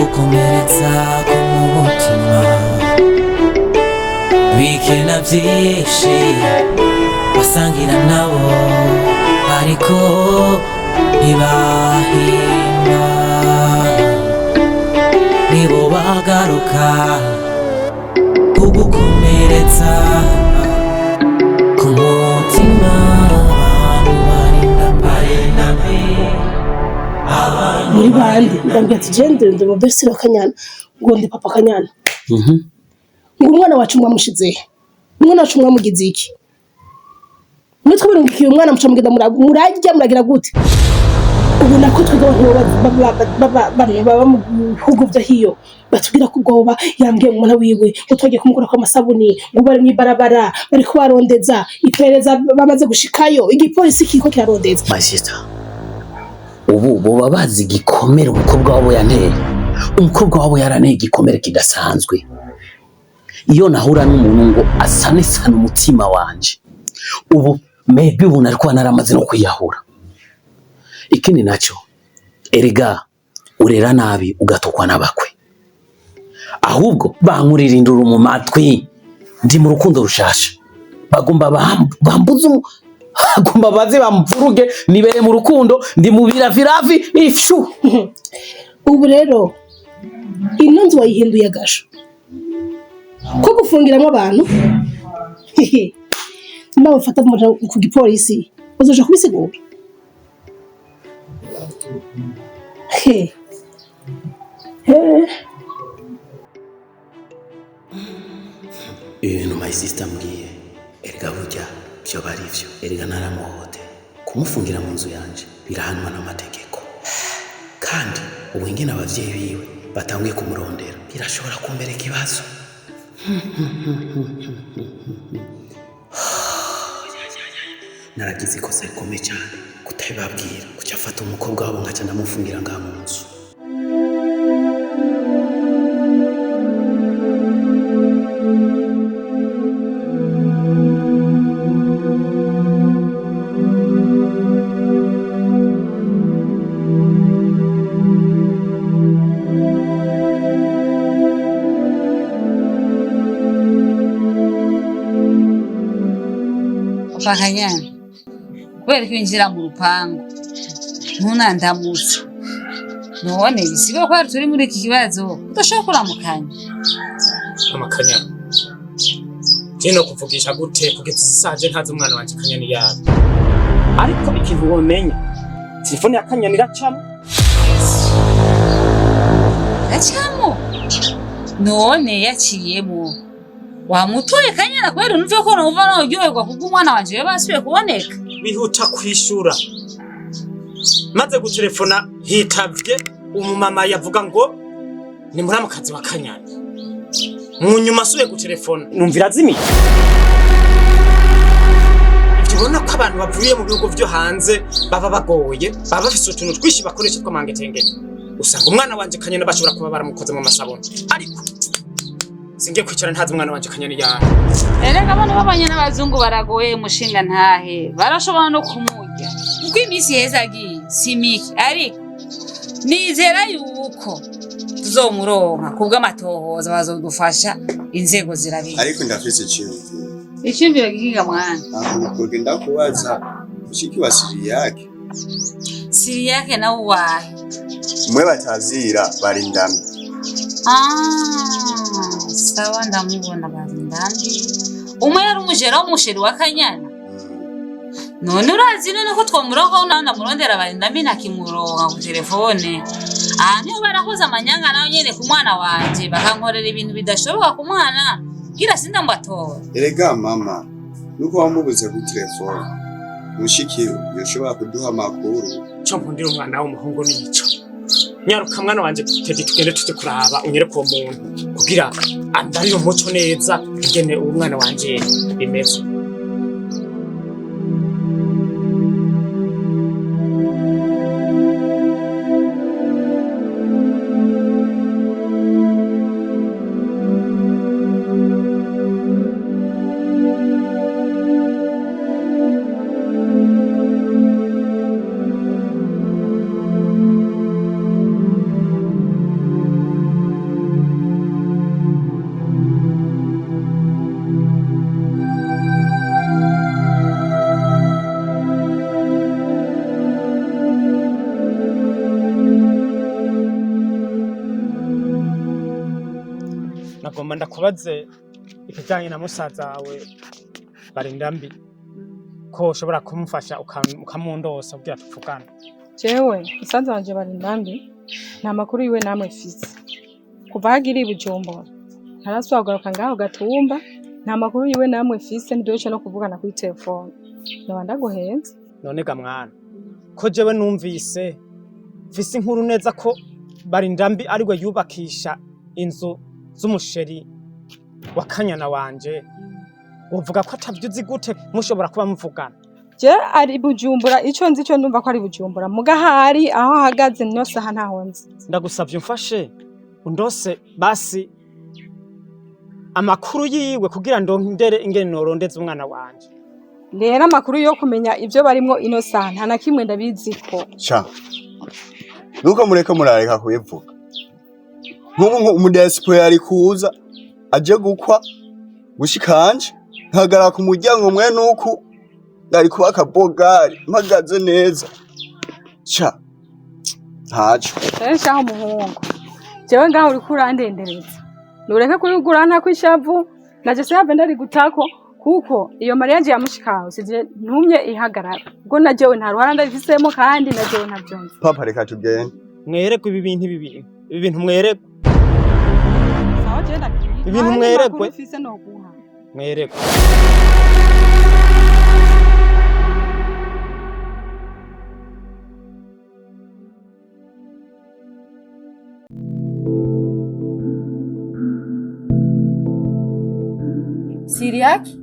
gukomeretsa k'umutima bikena byinshi basangira nabo ariko ntibahimba nibo bagaruka kugukomeretsa k'umutima muri bandi ndambwira ati gende ndi modeste Kanyana ngo ndi papa Kanyana ngo umwana wacu mwamushize umwana wacu mwamugize iki nitwe birungikiye umwana mucamugenda murajya muragira gute ubu nako twega baba mu bihugu bya hiyo batubwira ko ubwoba yambwiye umwana wiwe ngo twagiye kumukora kwa masabuni ngo bari mwibarabara bari ko barondeza iperereza bamaze gushikayo igipolisi kiko kirarondeza Majita ubu boba bazi igikomere umukobwa wabo yanteye umukobwa wabo yaraneye igikomere kidasanzwe iyo nahura n'umuntu ngo asane umutima wanje ubu maybe ubu nariko naramaze no kwiyahura ikindi naco erega urera nabi ugatokwa n'abakwe ahubwo bankuririndura mu matwi ndi mu rukundo rushasha bagomba bambuze agomba baze bamvuruge nibere mu rukundo ndi mu biraviravi ifshu ubu rero ino nzu wayihinduye agasho ko gufungiramo abantu nawe ufata ku gipolisi uzoja kubisigura ibintu my sister mbwiye erega burya byo bari byo erega naramuhote kumufungira mu nzu yanje birahanwa n'amategeko kandi ubu ingene abavyeyi biwe batanguye kumurondera birashobora kumbera ikibazo naragize ikosa rikomeye cyane kutabibabwira kuca afata umukobwa wabo nkaca ndamufungira ngaha mu nzu Kanyana kubera ko winjira mu rupangu ntunandamutse none bisigo ko turi muri iki kibazo udashobora kuramukanya amakanyana no kuvugisha gute kugeza isaje ntazi umwana wanje Kanyana yawe ariko ikintu womenya telefone ya Kanyana iracamo none yaciyemo wamutoye Kanyana kwera unumve ko numva no uryoherwa kuko umwana wanje yabasubiye kuboneka bihuta kwishura maze gutelefona hitavye umumama yavuga ngo ni muramukazi wa Kanyana mu nyuma asubiye gutelefona numvira azimiye ibona ko abantu bavuye mu bihugu byo hanze baba bagoye baba bafise utuntu twishi bakoresha twamangetenge usanga umwana wanje Kanyana bashobora kuba baramukoze mu masaboni ariko singiye kwicara ntazi umwana wanje Kanyana yawe erega abantu babanye n'abazungu baragoye umushinga ntahe barashobora no kumurya uko iminsi heza agiye simiki ariko nizera yuko tuzomuronka kubw'amatohoza bazodufasha inzego zirabizi ariko ndafise icyumviro gihinga mwana kuko ndakubaza ushiki wa Siriyake na uwahe mwe batazira barindana sawa ndamubona barindana umwe yari umujera w'umusheri wa Kanyana none urazi none ko twomuronka nanda murondera barindami nakimuronka ku telefone niyo barakoze amanyanga nawe nyene ku mwana wanje bakankorera ibintu bidashoboka ku mwana gira sinda mbatora erega mama nuko wamubuze ku telefone mushiki yoshobora kuduha amakuru cyo mpundira umwana w'umuhungu nico nyaruka mwana wanje tete tugende tuje kuraba unyereko uwo muntu kugira andarire umuco neza ingene uwo mwana wanje bimeze nagomba ndakubaze ikijanye na musaza wawe Barindambi ko ushobora kumufasha ukamundosa kugira tuvugane. Jewe musaza wanje Barindambi nta makuru yiwe namwe mfise kuva hagiri Bujumbura ntarasubira kugaruka ngaho Gatumba nta makuru yiwe namwe mfise ntiduce no kuvugana kuri telefone noba ndaguhenze. None ga mwana ko jewe numvise mfise inkuru neza ko Barindambi ariwe yubakisha inzu z'umusheri wa Kanyana wanje, uvuga ko atavyuzi gute mushobora kuba muvugana? Je ari Bujumbura ico nzi cyo ndumva ko ari Bujumbura mugahari aho hagaze no saha ntaho nzi. Ndagusavye umfashe undose basi amakuru yiwe kugira ndondere ingene norondeza umwana wanje. Rero amakuru yo kumenya ivyo barimwo ino saha nta na kimwe ndabiziko. Cha. Nuko mureka murareka kubivuga. Nk'ubu umudesipo yari kuza aje gukwa gushikanje ntagara ku muryango mwe nuko yari kubaka bogari mpagaze neza. Cha. Hacho. Shaho muhungu. Jewe ngaho uri kurandendereza. Nureke kurigurana kwishavu naje se yave ndari gutako kuko iyo mariage yamushikaho sije ntumye ihagarara. Ubwo najewe nta ruhara ndabifisemo kandi najewe ntavyonze. Papa reka tugende. Mwerekwe ibi bintu mwerekwe. Sawa je ndagiye. Ibintu mwerekwe. Ufise no guha. Mwerekwe. Siriaki?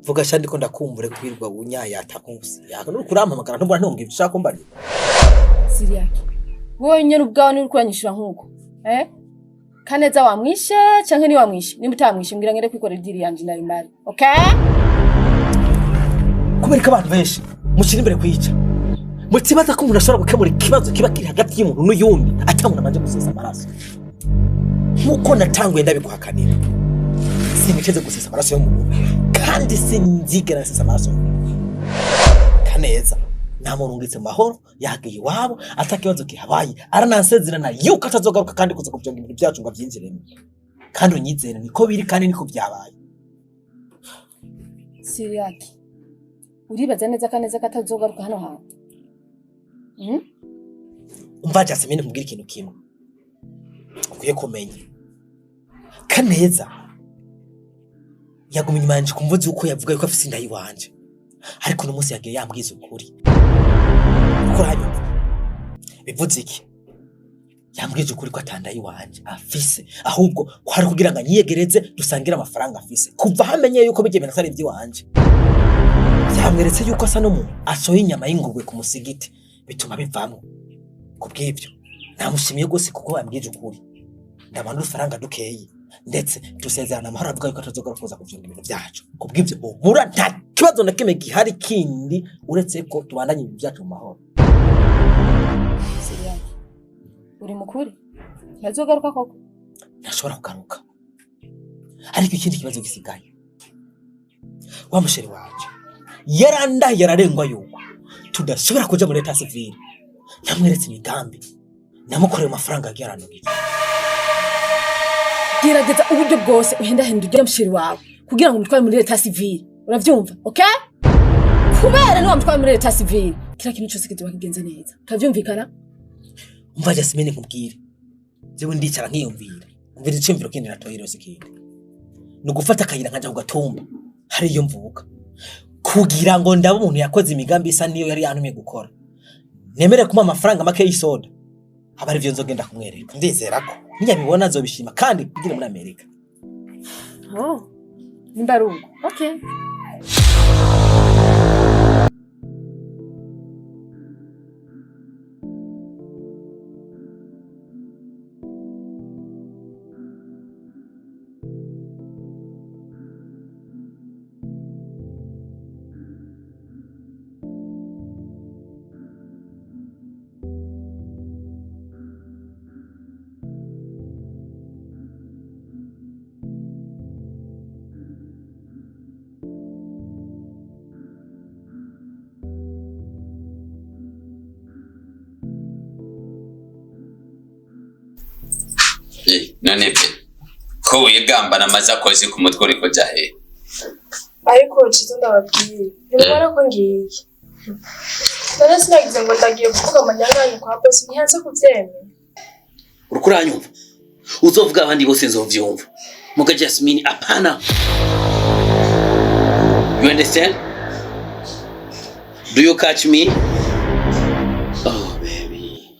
vuga shandi ko ndakumbure kwirwa unyayata nkusi yaka no kurampamagara ntubona ntumbwira ushaka mbari. Siriaki. Wowe nyene ubwawe ni kuranyishura nkuko. Kaneza wamwishe canke ni wamwishe? Nimba utamwishe mbwira ngere kwikora idiri yanje nari mari. Okay? Kubereka abantu benshi mushira imbere kwica. Mutibaza ko umuntu ashobora gukemura ikibazo kiba kiri hagati y'umuntu n'uyundi atamuna manje gusesa amaraso. Nkuko natanguye ndabikwakanira. Sinigeze gusesa amaraso y'umuntu kandi sinzigera nsesa amaraso. Kaneza namurungitse mu mahoro yagiye iwabo atakibazo kihabaye aranansezerana yuko atazogaruka kandi kuza kuvyonga ibintu byacu ngo avyinjiremo. Kandi unyizere niko biri kandi niko byabaye. Siriaki. Uribaza neza Kaneza katazogaruka hano hantu? Umva Jasmine mbwira ikintu kimwe. Ukwiye kumenya. Kaneza yagumye inyuma yanje kumvuze uko yavuga yuko afise indayi wanje. Ariko no munsi yagiye yambwiza ukuri. Uko hanyuma bivuze iki? Yambwiza ukuri ko atandayi wanje afise ahubwo kwari kugira ngo anyiyegereze dusangira amafaranga afise. Kuva hamenye yuko bigeye natari ibyi wanje. Yamweretse yuko asa n'umuntu asohoye inyama y'ingurwe ku musigiti bituma bivamwe. Kubw'ibyo namushimiye gose kuko yambwiza ukuri. Ndabana udufaranga dukeyi ndetse dusezerana amahoro avuga yuko atazogora kuza kuvyonga ibintu byacu. Kubw'ibyo ubura nta kibazo na kimwe gihari kindi uretse ko tubandanye ibintu byacu mu mahoro. Siriaki. Uri mukuri? Nazogaruka koko? Ntashobora kugaruka. Ariko ikindi kibazo gisigaye. Wa musheri wanje yarandaye yararengwa yuko tudashobora kuja muri leta civile. Namweretse imigambi namukoreye amafaranga yarandugiye. Gerageza uburyo bwose uhenda ugera mushiri wawe kugira ngo mutware muri leta civile. Uravyumva? Okay? Kubera no mutware muri leta civile kira kintu cyose kizoba kigenze neza. Kavyumvikana? Umva Jasmine nkubwire. Jewe ndicara nkiyumvira. Umvira icimviro kindi natohero sikindi. Nugufata akayira nkanja ku Gatumba. Hari iyo mvuka. Kugira ngo ndaba umuntu yakoze imigambi isa niyo yari yantumye gukora. Nemere kuma amafaranga make y'isoda. Abari byo nzogenda kumwereka. Ndizera ko nyabibona azobishima kandi kugire muri Amerika. Oh. Nimbarugo. Okay. None pe ko wigambana amasakoshi ku mutwe uriko jahe ariko cizo ndababwiye ntibona ko ngiye none sinagize ngo ndagiye kuvuga amanyanganya kwa bosi ntiyanze kuvyemera uriko uranyumva uzovuga abandi bose nzovyumva muga Jasmine apana. You understand? Do you catch me? Oh baby.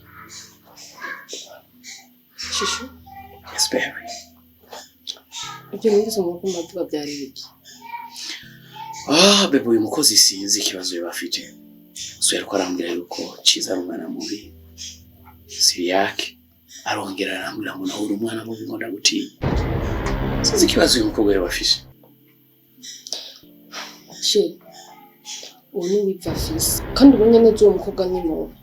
Shishu. Yes baby. Ibyo ngize umukumva tuba byari biki? Baby uyu mukozi sinzi ikibazo yabafite. So yariko arambwira yuko Ciza ari umwana mubi. Si yake. Arongera arambwira ngo nawe uri umwana mubi ngo ndagutinya. Sinzi ikibazo uyu mukobwa yabafite. She. Uyu wiva fisi. Kandi ubonye neza uwo mukobwa ni mubi.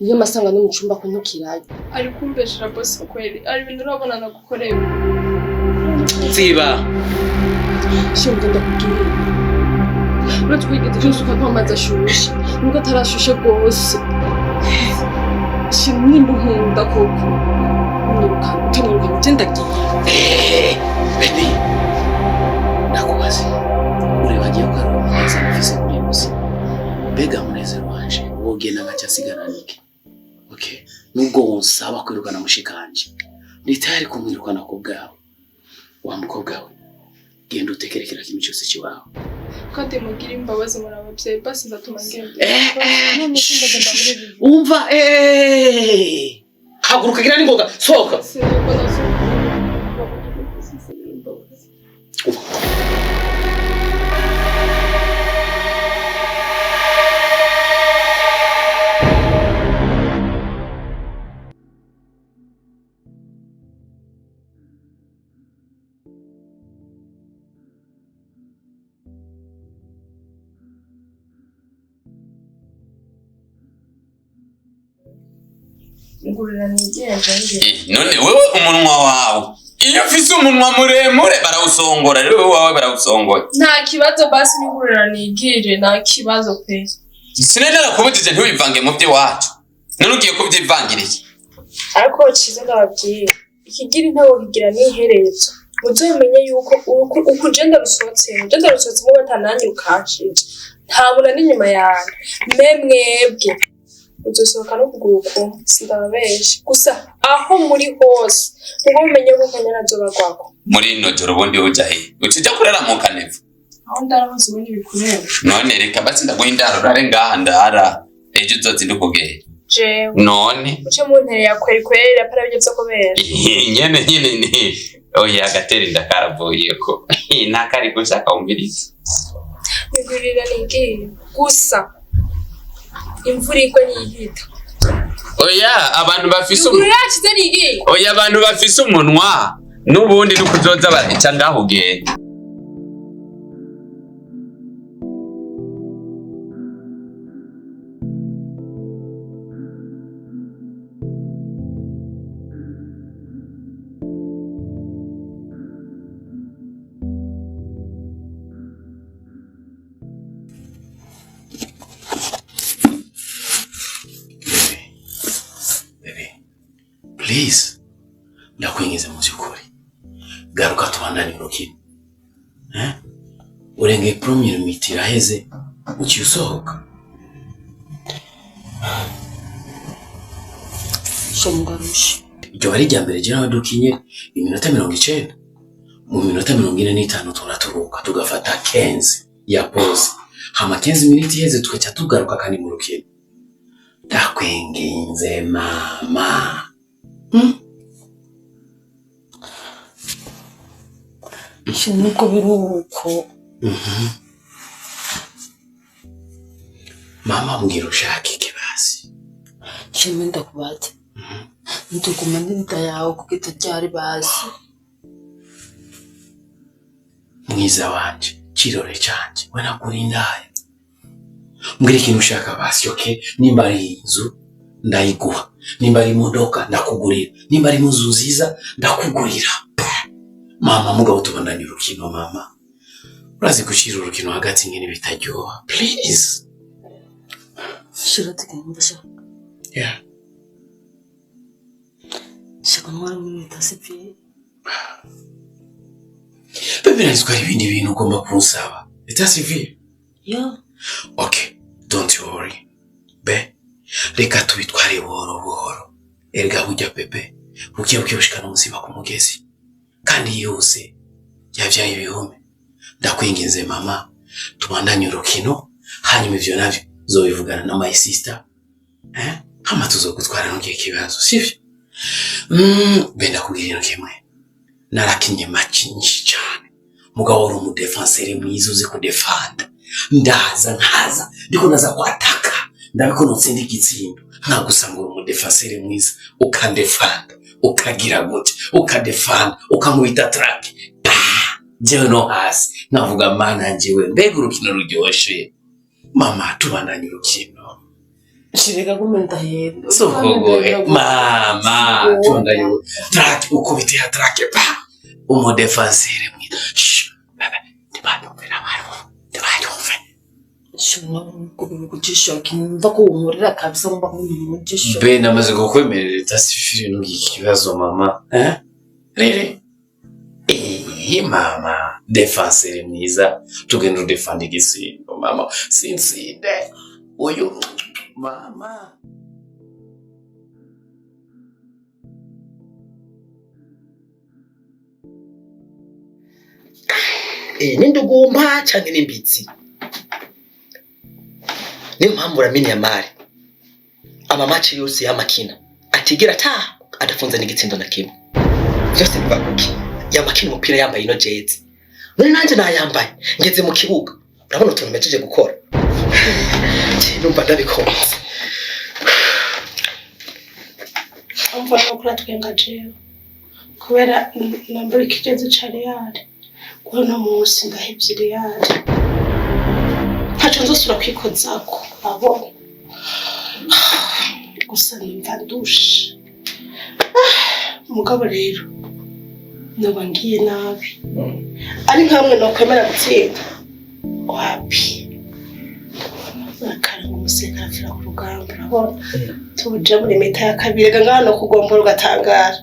Niyo masanga no mu cyumba ko ntukiraye. ari kumbeshera bosi kweli ari ibintu urabona nagukorera Siba. She ngenda kubwira. Uretse kwigita cyose ukava amazi ashushe. Nubwo atarashushe rwose. She nkunda koko. Niruka ugenda agiye. Baby. Nakubaze. Uri wagiye kwaruka neza mfise kuri musi. Mbega munezero wanje. Wogena gacasigana niki. Okay. Nubwo wonsaba kwirukana mushikanje. Ni tayari kumwirukana ku bwawe. Wa mukobwa we. Genda utekerekera kimwe cyose kiwawe. kandi mugira imbabazi muri ababyeyi basi ndatuma ngenda none sindagenda muri ibi Umva haguruka gira ningoga sohoka. sinabona so ngurira nigenje nge None wewe umunwa wawe iyo ufise umunwa muremure barawusongora rero wawe barawusongoye. nta kibazo basi ngurira nigire nta kibazo pe Sinenera kubutije ntiwivange mu byo wacu. None ugiye kubyivangiriye. ariko ciza ndababwiye ikigira intabo kigira n'iherezo muzomenye yuko ukugenda rusohotse mu batananye ukashije nta muntu n'inyuma yawe mwebwe uzosohoka no kuguruka sindababeshe gusa aho muri hose ngo umenye ko kanyana azoba gwako Muri ino joro ubundi uja he? Ucija kurara mu kanevu. aho ndaramuze ubone ibikureba None reka basi ndaguha indaro rare ngaha ndara. Ejo uzozindukugera. jewe None uce mu ntere ya kweri apara byo kubera nyene ni oya gateri ndakaravuye ko nakari gushaka umviriza. bigurira nigire gusa imvura igwa nihita Oya abantu bafise bigurira kize nigire oya abantu bafise umunwa nubundi nukuzoza barica ngaho ugenda. Please, ndakwingize mu byukuri. Garuka tubandanye urukino. Urenge premier miti iraheze ukiusohoka. Shomugarushi. Iryo bari rya mbere nawe dukinye iminota 90. Mu minota 45 turaturuka tugafata 15 ya pause. Hama 15 minutes iheze tukaca tugaruka kandi mu rukino. Ndakwinginze mama. Nuko biruko. Mama mbwira ushaka iki basi. Sheme ndakubate. Nduguma n'inda yawe kugita cyari basi. Mwiza wanje, kirore cyanje, we nakurindaye. Mbwira ikintu ushaka basi, okay? Nimba ari inzu ndayiguha, nimba ari imodoka ndakugurira, nimba ari inzu nziza ndakugurira. Mama mugabo tubandanye urukino mama. Urazi gushira urukino hagati ngene bitaryoha. Please. Shira tukengusha. Yeah. Shaka mwari muri tasipye. Bebe niziko hari ibindi bintu ugomba kunsaba. Eta civil. Yeah. Okay, don't worry. Be, reka tubitware buhoro buhoro. Erega hujya Bebe, ugiye ushikana umuziba ku mugezi. Kandi yose yavyaye ibihume. Ndakwinginze mama, tubandanye urukino, hanyuma ivyo navyo zobivugana na my sister. Hama tuzogutwara ntugiye kibazo, sivyo? Benda kubwira kimwe. Narakinye match nyinshi cyane. Mugabo wari umudefenseur mwiza uzi kudefanda. Nkaza ndiko naza kwataka. Ndabikonotse ndigitsindo. Nkagusanga uri umudefenseur mwiza ukandefanda, ukagira gute, ukadefanda, ukamwita track. Jewe no hasi. Navuga mana njewe mbega urukino ruryoshe. Mama tubandanye urukino. Shirega kumenta hendo. Sokogoe mama tubandanye track ukubite ya track pa. Umudefenseur mwiza. Baba ndibanyumvira abantu. Ndibanyumve. Shuma kugucisha kinva ko umurira kabisa mba kugucisha. Be namaze gukwemerera tasifiri n'ugikibazo mama. Rere. Mama defenseur mwiza tugenda udefanda igisindo mama sinsinde uyu mama Nindugumba cyane nimbitsi niyo mpamvu uramenye amari amamaci yose y'amakina atigera adafunze n'igitsindo na kimwe byose biva kuki yamakina umupira yambaye ino jezi none nanje nayambaye ngeze mu kibuga urabona utuntu mejeje gukora numva ndabikonze umva no kuri twenga jewe kubera nambara ikigezi ca Real kuno munsi ndahevye Real ntaco nzosura kwikozako abo gusa nimva ndushe umugabo rero noba ngiye nabi ari nkamwe nokwemera gutsinda wapi akaranga umuseka afira ku rugamba urabona tuje muri meta ya kabiri ngano kugombora ugatangara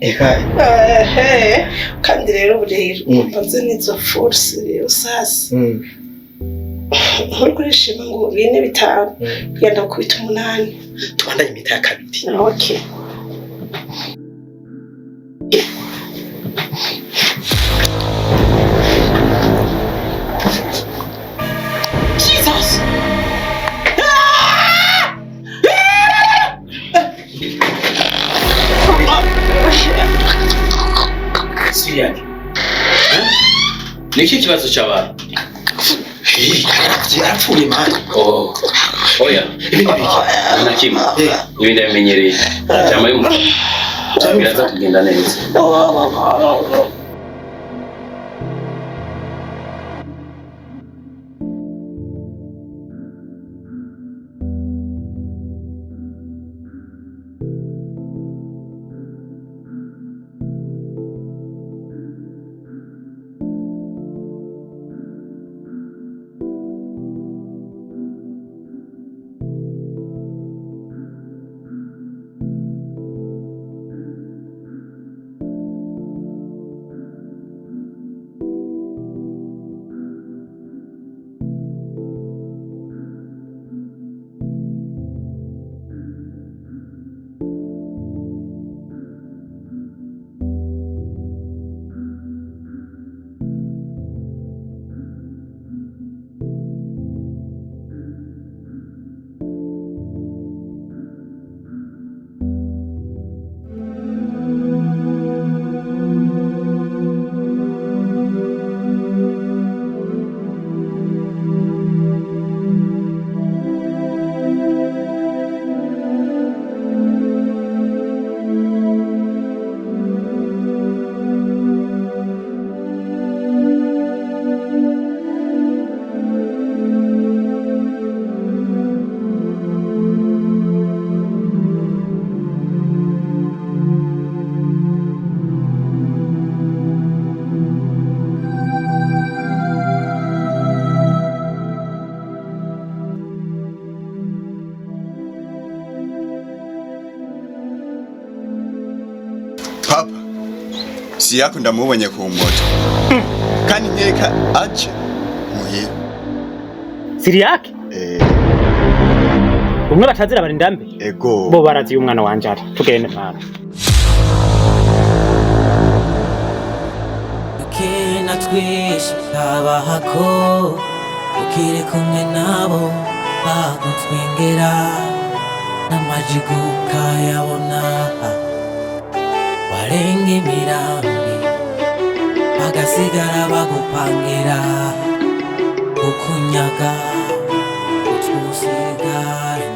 kandi rero burero mbanze nizo force rero sasa nkurishima ngo bine bitanu yenda kubita 8 tubandanye meta ya kabiri okay Niki kibazo cy'abantu? Yarapfuye mani. Oya, ibindi biki? Nakimwe. Ibindi bimenyereye. Cyama y'umuntu. Biraza kugenda neza. Siriyake ndamubonye ku moto kandi nkeka aje muhira. Siriyake umwe batazira barindambe ego bo barazi umwana wanje ari tugende mwana. Kena twishi abahako ukire kumwe nabo bagutwengera n'amajigo kayabona warenga imirambi bagasigara bagupangira ukunyaga utusigara